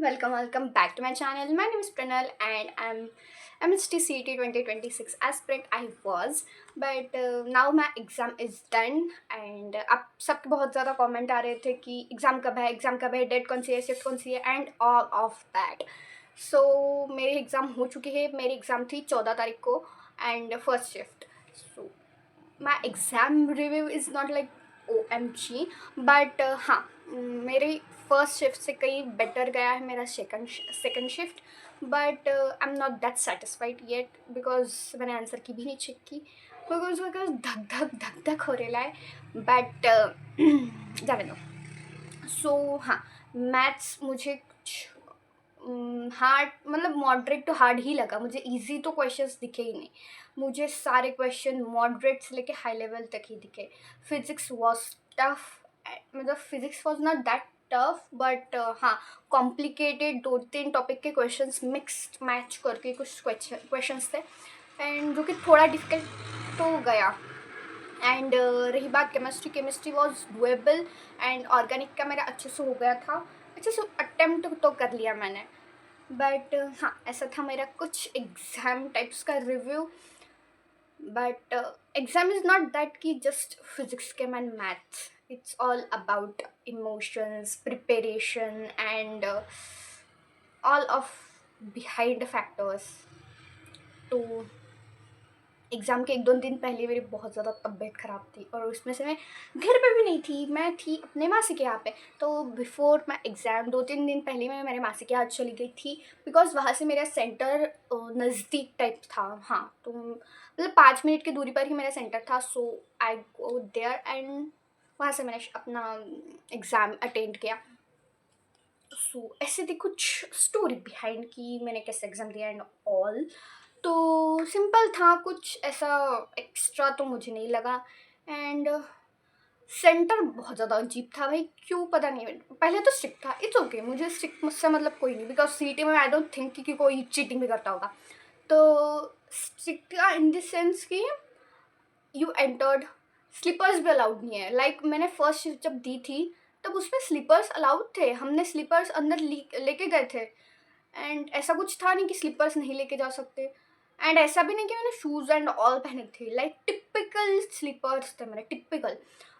welcome back to my channel. My name is Pranal and I'm MST CET 2026 aspirant I was, but now my exam is done and अब सबके बहुत ज़्यादा comment आ रहे थे कि exam कब है, डेट कौन सी है, शिफ्ट कौन सी है एंड ऑल ऑफ दैट. सो मेरी एग्ज़ाम हो चुकी है. मेरी एग्ज़ाम थी 14 तारीख को and first shift. So my exam review is not like OMG, but हाँ, मेरी फर्स्ट शिफ्ट से कहीं बेटर गया है मेरा second shift. But I am not that satisfied yet because मैंने आंसर की भी नहीं चेक की. बिकॉज धक धक हो रहा है. बट जाने दो. सो हाँ, मैथ्स मुझे कुछ हार्ड मतलब मॉडरेट टू हार्ड ही लगा. मुझे इजी तो क्वेश्चंस दिखे ही नहीं. मुझे सारे क्वेश्चन मॉडरेट से लेके हाई लेवल तक ही दिखे. Physics was tough. मतलब physics was not that tough but हाँ, कॉम्प्लिकेटेड 2-3 टॉपिक के क्वेश्चंस मिक्स्ड मैच करके कुछ क्वेश्चंस थे एंड जो कि थोड़ा डिफिकल्ट तो गया. एंड रही बात chemistry was doable and organic का मेरा अच्छे से हो गया था. अच्छे से अटेम्प्ट तो कर लिया मैंने. बट हाँ, ऐसा था मेरा कुछ एग्ज़ाम टाइप्स का review. But exam is not that कि जस्ट फिजिक्स के and maths. It's all about emotions, preparation and all of behind factors. तो एग्ज़ाम के 1-2 दिन पहले मेरी बहुत ज़्यादा तबीयत ख़राब थी और उसमें से मैं घर पे भी नहीं थी. मैं थी अपने मासी के यहाँ पे. तो बिफ़ोर माई एग्ज़ाम 2-3 दिन पहले मैं मेरे मासी के यहाँ चली गई थी बिकॉज़ वहाँ से मेरा सेंटर नज़दीक टाइप था. हाँ, तो मतलब 5 मिनट की दूरी पर ही मेरा सेंटर था. सो आई गो देयर एंड वहाँ से मैंने अपना एग्ज़ाम अटेंड किया. सो ऐसे थी कुछ स्टोरी बिहाइंड कि मैंने कैसे एग्ज़ाम दिया एंड ऑल. तो सिंपल था, कुछ ऐसा एक्स्ट्रा तो मुझे नहीं लगा. एंड सेंटर बहुत ज़्यादा अजीब था भाई, क्यों पता नहीं. पहले तो स्ट्रिक्ट था. इट्स ओके, मुझे स्ट्रिक्ट मुझसे मतलब कोई नहीं बिकॉज सीटी में आई डोंट थिंक कि कोई चीटिंग भी करता होगा. तो स्ट्रिक्ट था इन द सेंस कि यू एंटर्ड, स्लीपर्स भी अलाउड नहीं है. लाइक मैंने फर्स्ट शिफ्ट जब दी थी तब उसमें स्लीपर्स अलाउड थे. हमने स्लीपर्स अंदर लेके गए थे एंड ऐसा कुछ था नहीं कि स्लीपर्स नहीं लेके जा सकते. एंड ऐसा भी नहीं कि मैंने शूज़ एंड ऑल पहने थे. लाइक टिपिकल स्लीपर्स थे मेरे, टिपिकल.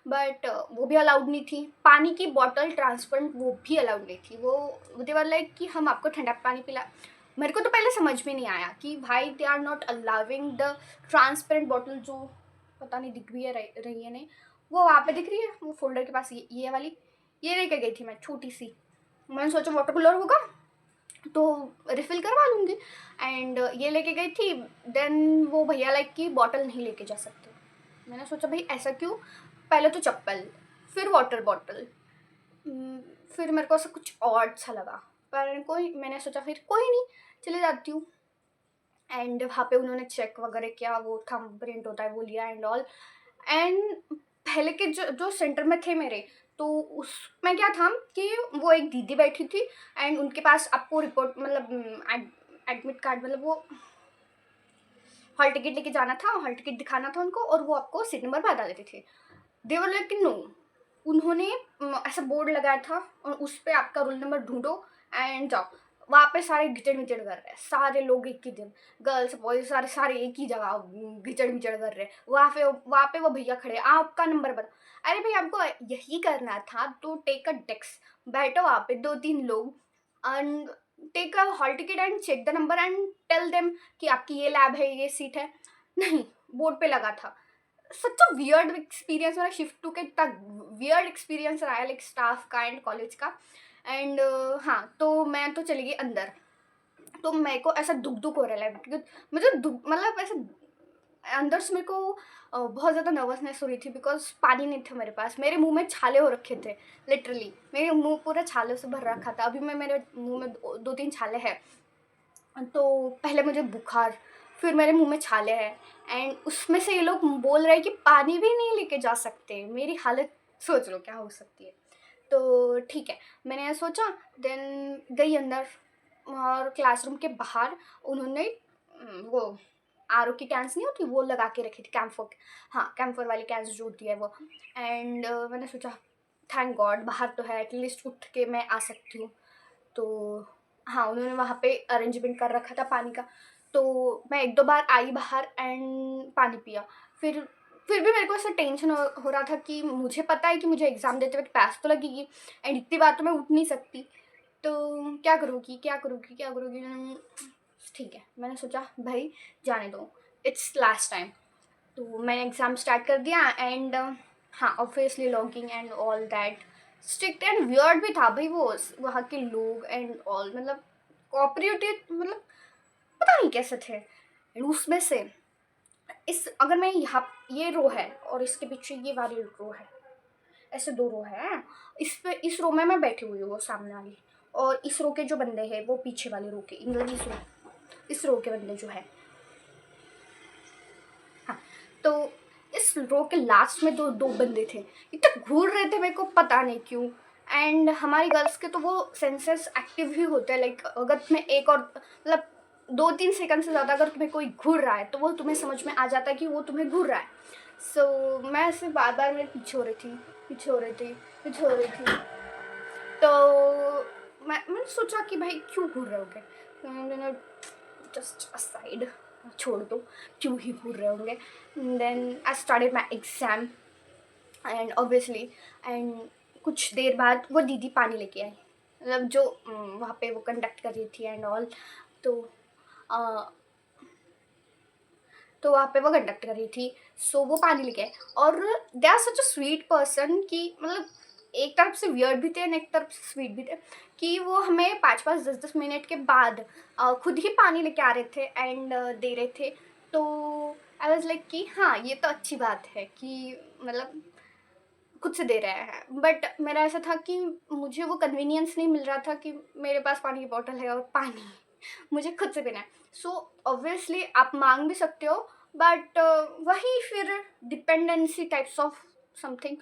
बट वो भी अलाउड नहीं थी. पानी की बॉटल ट्रांसपेरेंट वो भी अलाउड नहीं थी. वो दे वर लाइक कि हम आपको ठंडा पानी पिला. मेरे को तो पहले समझ में नहीं आया कि भाई they are not allowing the transparent bottle जो पता नहीं दिख भी है रही है नहीं. वो वहाँ पे दिख रही है, वो फोल्डर के पास, ये वाली. ये लेके गई थी मैं, छोटी सी. मैंने सोचा वाटर कूलर होगा तो रिफ़िल करवा लूँगी एंड ये लेके गई थी. देन वो भैया लाइक कि बॉटल नहीं लेके जा सकते. मैंने सोचा भाई ऐसा क्यों. पहले तो चप्पल, फिर वाटर बॉटल. फिर मेरे को ऐसा कुछ ऑड सा लगा. पर कोई, मैंने सोचा फिर कोई नहीं, चले जाती हूँ. एंड वहाँ पे उन्होंने चेक वगैरह किया, वो थंब प्रिंट होता है वो लिया एंड ऑल. एंड पहले के जो सेंटर में थे मेरे, तो उसमें क्या था कि वो एक दीदी बैठी थी एंड उनके पास आपको रिपोर्ट मतलब एडमिट कार्ड मतलब वो हॉल टिकट लेके जाना था, हॉल टिकट दिखाना था उनको और वो आपको सीट नंबर बता देते थे. देवर लाइक नो. उन्होंने ऐसा बोर्ड लगाया था और उस पर आपका रोल नंबर ढूंढो एंड जाओ. वहाँ पे सारे घिचड़ मिचड़ कर रहे हैं, सारे लोग एक ही दिन, गर्ल्स बॉयज सारे सारे एक ही जगह घिचड़ मिचड़ कर रहे हैं. वहाँ पे वो भैया खड़े, आपका नंबर बता. अरे भाई, आपको यही करना था तो टेक अ डेस्क, बैठो वहाँ पे 2-3 लोग and take a hall ticket and check the number and tell them कि आपकी ये लैब है, ये सीट है. नहीं, बोर्ड पे लगा था. सच अ वियर्ड एक्सपीरियंस. मेरा शिफ्ट टू के इतना वियर्ड एक्सपीरियंस रहा है लाइक स्टाफ का एंड कॉलेज का. एंड हाँ, तो मैं तो चली गई अंदर. तो मेरे को ऐसा दुख दुख हो रहा है क्योंकि मुझे दुख मतलब ऐसे अंदर से मेरे को बहुत ज़्यादा नर्वसनेस हो रही थी बिकॉज पानी नहीं था मेरे पास. मेरे मुंह में छाले हो रखे थे. लिटरली मेरे मुंह पूरा छाले से भर रखा था. अभी मेरे मुंह में 2-3 छाले हैं. तो पहले मुझे बुखार, फिर मेरे मुंह में छाले हैं एंड उसमें से ये लोग बोल रहे हैं कि पानी भी नहीं लेके जा सकते. मेरी हालत सोच लो क्या हो सकती है. तो ठीक है, मैंने ये सोचा. देन गई अंदर और क्लासरूम के बाहर उन्होंने वो आर ओ की कैंस नहीं होती वो लगा के रखी थी, कैम्फर. हाँ, कैम्फर वाली कैंस जो होती है वो. एंड मैंने सोचा थैंक गॉड बाहर तो है, एटलीस्ट उठ के मैं आ सकती हूँ. तो हाँ, उन्होंने वहाँ पे अरेंजमेंट कर रखा था पानी का। तो मैं 1-2 बार आई बाहर एंड पानी पिया। फिर भी मेरे को ऐसा टेंशन हो रहा था कि मुझे पता है कि मुझे एग्ज़ाम देते वक़्त प्यास तो लगेगी एंड इतनी बार तो मैं उठ नहीं सकती। तो क्या करूँगी, क्या करूँगी, क्या करूँगी? ठीक है, मैंने सोचा भाई जाने दो, इट्स लास्ट टाइम। तो मैंने एग्ज़ाम स्टार्ट कर दिया एंड हाँ, obviously logging and all that. Strict and weird भी था भाई वो वहाँ के लोग एंड ऑल, मतलब कोऑपरेटिव, मतलब पता नहीं कैसे थे। एंड उसमें से इस अगर मैं यहाँ ये रो है और इसके पीछे ये वाली रो है, ऐसे 2 रो हैं। इस रो में मैं बैठी हुई हूँ, वो सामने वाली, और इस रो के जो बंदे हैं वो पीछे वाले रो के, मतलब इस रो के बंदे जो है। हाँ, तो इस रो के लास्ट में 2 बंदे थे, इतने घूर रहे थे मेरे को पता नहीं क्यों। एंड हमारी गर्ल्स के तो वो सेंसेस एक्टिव ही होते हैं, लाइक अगर तुम्हें एक और मतलब 2-3 सेकंड से ज़्यादा अगर तुम्हें कोई घूर रहा है तो वो तुम्हें समझ में आ जाता है कि वो तुम्हें घूर रहा है। सो मैं ऐसे बार-बार मेरे पीछे हो रही थी, पीछे हो रही थी, पीछे हो रही थी। तो मैंने सोचा कि भाई क्यों घूर रहे होगे? तो मैंने जस्ट असाइड, छोड़ दो, क्यों ही घूर रहे होंगे। Then I started my exam and obviously and कुछ देर बाद वो दीदी पानी लेके आई, मतलब जो वहाँ पे वो कंडक्ट कर रही थी एंड ऑल। तो अ, तो वहाँ पे वो कंडक्ट कर रही थी, सो वो पानी लेके आए। और they are such a sweet person कि मतलब एक तरफ से वियर्ड भी थे एंड एक तरफ से स्वीट भी थे, कि वो हमें 5-5 10-10 मिनट के बाद खुद ही पानी लेके आ रहे थे एंड दे रहे थे। तो आई वाज लाइक कि हाँ, ये तो अच्छी बात है कि मतलब खुद से दे रहे हैं। बट मेरा ऐसा था कि मुझे वो कन्वीनियंस नहीं मिल रहा था कि मेरे पास पानी की बॉटल है और पानी मुझे खुद से पीना है। सो ऑब्वियसली आप मांग भी सकते हो, बट वही फिर डिपेंडेंसी टाइप्स ऑफ समथिंग।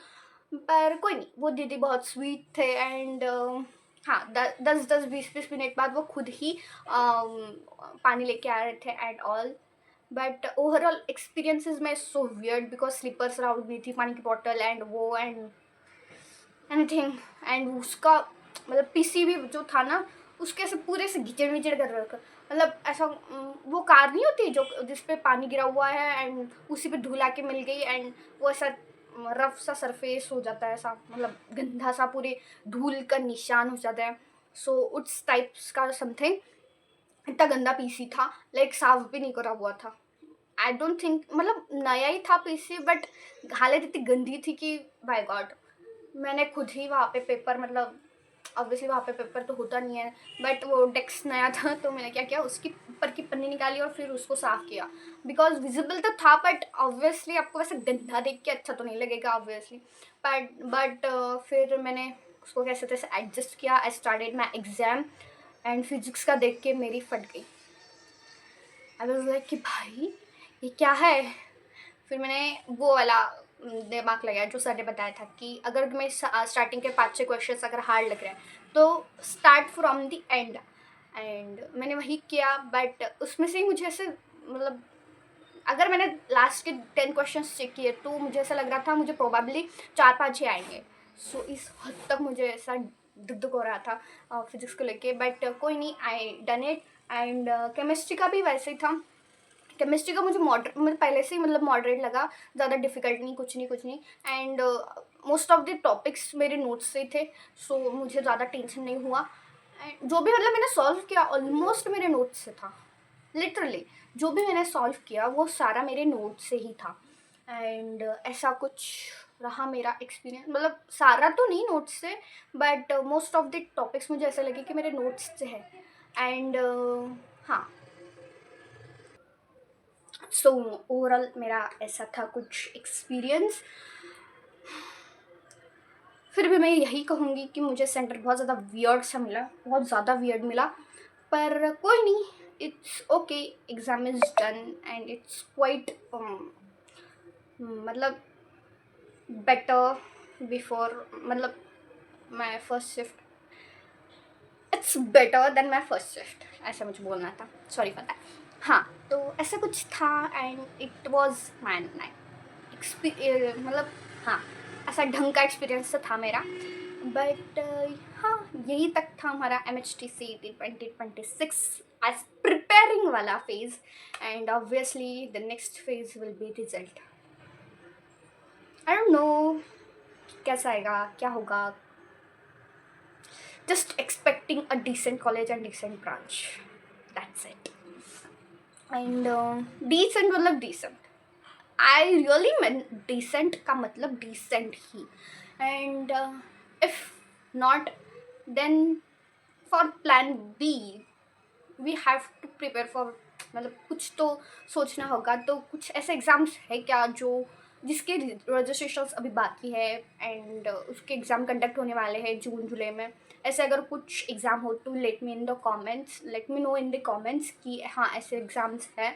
पर कोई नहीं, वो दीदी बहुत स्वीट थे एंड हाँ, 10-10 20-20 मिनट बाद वो खुद ही पानी लेके आ रहे थे and all. But overall experiences में so weird because sleepers around भी थी, पानी की बॉटल एंड वो एंड एनीथिंग। एंड उसका मतलब पीसी भी जो था ना, उसके ऐसे पूरे से घिचड़ विचड़ कर रखा, मतलब ऐसा वो कार नहीं होती जो जिस पे पानी गिरा हुआ है एंड उसी पे धूल आके मिल गई एंड वो ऐसा रफ सा सरफेस हो जाता है, ऐसा मतलब गंदा सा पूरे धूल का निशान हो जाता है। सो उस टाइप्स का समथिंग, इतना गंदा पीसी था, लाइक साफ भी नहीं करा हुआ था। आई डोंट थिंक, मतलब नया ही था पीसी, बट हालत इतनी गंदी थी कि बाय गॉड। मैंने खुद ही वहाँ पे पेपर, मतलब ऑब्वियसली वहाँ पे पेपर तो होता नहीं है, बट वो डेस्क नया था तो मैंने क्या किया, उसकी ऊपर की पन्नी निकाली और फिर उसको साफ़ किया। बिकॉज विजिबल तो था, बट ऑब्वियसली आपको वैसे गंदा देख के अच्छा तो नहीं लगेगा ऑब्वियसली। बट फिर मैंने उसको कैसे तैसे एडजस्ट किया। आई started my exam and physics का देख के मेरी फट गई। आई वाज लाइक कि भाई ये क्या है? फिर मैंने वो वाला दिमाग लगाया जो सर ने बताया था कि अगर तुम्हें स्टार्टिंग के 5-6 क्वेश्चंस अगर हार्ड लग रहे हैं तो start from the end. And मैंने वही किया, बट उसमें से ही मुझे ऐसे मतलब अगर मैंने लास्ट के 10 क्वेश्चंस चेक किए तो मुझे ऐसा लग रहा था मुझे प्रोबेबली 4-5 ही आएंगे। सो इस हद तक मुझे ऐसा दुख दुख हो रहा था फिजिक्स को लेके, बट कोई नहीं, I done it. And chemistry का भी वैसे ही था। केमिस्ट्री का मुझे मतलब पहले से ही मतलब मॉडरेट लगा, ज़्यादा डिफिकल्ट नहीं, कुछ नहीं कुछ नहीं। And most of the topics मेरे नोट्स से थे, सो मुझे ज़्यादा टेंशन नहीं हुआ। एंड जो भी मतलब मैंने सॉल्व किया ऑलमोस्ट मेरे नोट्स से था, लिटरली जो भी मैंने सॉल्व किया वो सारा मेरे नोट्स से ही था। एंड ऐसा कुछ रहा मेरा एक्सपीरियंस, मतलब सारा तो नहीं नोट्स से, but most of the topics मुझे ऐसा लगे कि मेरे नोट्स से है। एंड हाँ, सो ओवरऑल मेरा ऐसा था कुछ एक्सपीरियंस। फिर भी मैं यही कहूँगी कि मुझे सेंटर बहुत ज़्यादा वियर्ड सा मिला, बहुत ज़्यादा वियर्ड मिला, पर कोई नहीं, it's okay, exam is done and it's quite मतलब बेटर बिफोर, मतलब my first shift, it's better than my first shift, ऐसा मुझे बोलना था, सॉरी फॉर दैट। हाँ, तो ऐसा कुछ था एंड इट वॉज माई मतलब हाँ, ऐसा ढंग का एक्सपीरियंस तो था मेरा। बट हाँ, यही तक था हमारा MHT CET 2026 एज प्रिपेयरिंग वाला phase, and obviously the next phase will be result. I don't know कैसा आएगा, क्या होगा. Just expecting a decent college and decent branch. That's it. And decent मतलब decent. I really meant decent का मतलब decent he. And if not, then for plan B, we have to prepare for, मतलब कुछ तो सोचना होगा. तो कुछ ऐसे एग्ज़ाम्स है क्या जो जिसके रजिस्ट्रेशंस अभी बाकी है एंड उसके एग्ज़ाम कंडक्ट होने वाले हैं जून जुलाई में. ऐसे अगर कुछ एग्ज़ाम हो तो let me know in the comments कि हाँ ऐसे एग्ज़ाम्स है.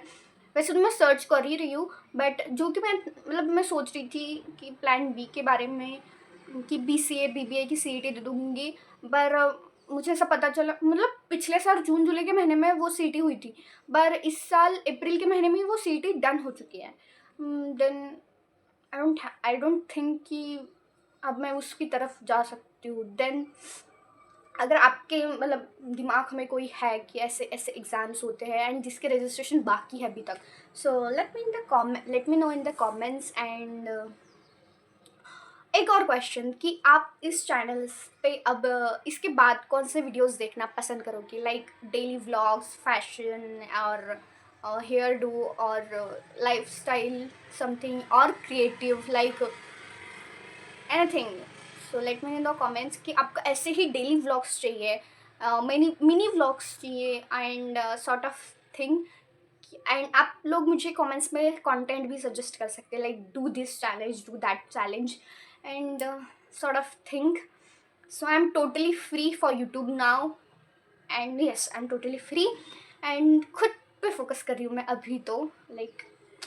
वैसे तो मैं सर्च कर ही रही हूँ, बट जो कि मैं सोच रही थी कि प्लान बी के बारे में कि BCA BBA की CET दे दूँगी. पर मुझे ऐसा पता चला, मतलब पिछले साल जून जुलाई के महीने में वो CET हुई थी, पर इस साल अप्रैल के महीने में वो CET डन हो चुकी है. देन आई डोंट थिंक कि अब मैं उसकी तरफ जा सकती हूँ. देन अगर आपके मतलब दिमाग में कोई है कि ऐसे ऐसे एग्ज़ाम्स होते हैं एंड जिसके रजिस्ट्रेशन बाकी है अभी तक, so let me know in the comments. And एक और क्वेश्चन कि आप इस चैनल पे अब इसके बाद कौन से वीडियोस देखना पसंद करोगे, लाइक डेली व्लॉग्स, फैशन और हेयर डू और लाइफस्टाइल समथिंग और creative like anything. So let me in the comments कि आपको ऐसे ही डेली व्लॉग्स चाहिए, मिनी व्लॉग्स चाहिए and sort of thing. And आप लोग मुझे कमेंट्स में कंटेंट भी सजेस्ट कर सकते हैं, like do this challenge, do that challenge and sort of thing. So I am totally free for YouTube now. And yes, I am totally free and खुद पे फोकस कर रही हूँ मैं अभी तो. लाइक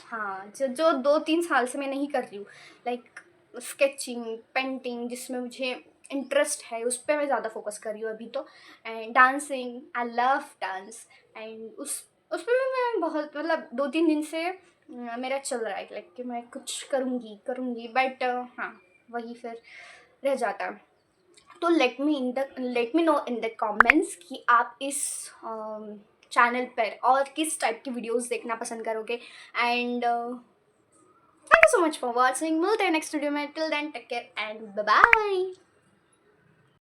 हाँ, जो 2-3 साल से मैं नहीं कर रही हूँ, लाइक स्केचिंग, पेंटिंग, जिसमें मुझे इंटरेस्ट है उस पर मैं ज़्यादा फोकस कर रही हूँ अभी तो. And dancing, I love dance and उस पर भी मैं बहुत, मतलब 2-3 दिन से मेरा चल रहा है लाइक कि मैं कुछ करूँगी बट हाँ वही फिर रह जाता है. तो let me know in the comments कि आप इस चैनल पर और किस टाइप की वीडियोस देखना पसंद करोगे. And thank you so much for watching. मिलते हैं नेक्स्ट वीडियो में. Till then take care and bye bye.